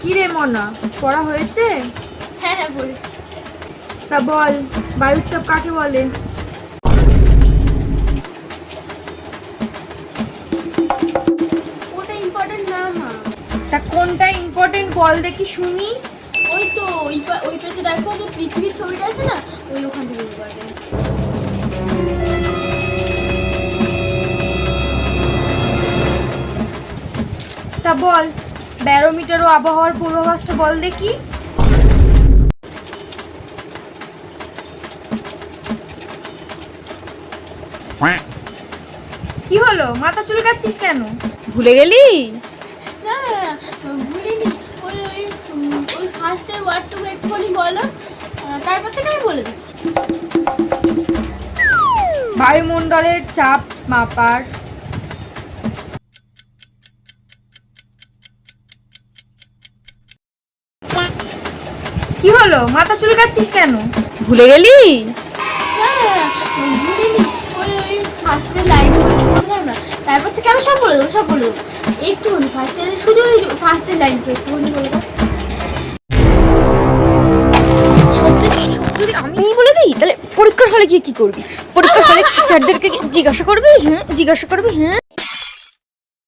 কি রে মনা, পড়া হয়েছে? হ্যাঁ হ্যাঁ বলেছি। তা বল, বায়ুর চাপ কাকে বলে? ওটা ইম্পর্টেন্ট না মা। তা কোনটা ইম্পর্টেন্ট বল দেখি শুনি। ওই তো ওই পেজে দেখো যে পৃথিবীর ছবিটা আছে না, ওই ওখান থেকে ইম্পর্টেন্ট। তা বল, ব্যারোমিটার ও আবহাওয়ার পূর্বাভাসটা বল দেখি। কি হলো, মাথা চুলকাচ্ছিস কেন? ভুলে গেলি? না না না, ভুলিনি। ওই ওই ওই ফার্স্টের ওয়ার্ডটুকু একটুখানি বলো, তারপর থেকে আমি বলে দিচ্ছি। বায়ুমণ্ডলের চাপ মাপার কি হলো, মাথা চুলকাচ্ছিস কেন? ভুলে গেলি? না না না, ভুলিনি। ওই ওই ফার্স্টের লাইন বললাম না, তারপর থেকে আমি সব বলে দেবো, সব বলে দেবো। একটুখানি ফার্স্টের, শুধু ওই ফার্স্টের লাইনটা একটুখানি বলে দাও। যদি আমি বলে দিই তাহলে পরীক্ষার হলে গিয়ে কি করবি? পরীক্ষার হলে স্যারদেরকে জিজ্ঞাসা করবি? হ্যাঁ জিজ্ঞাসা করবি, হ্যাঁ।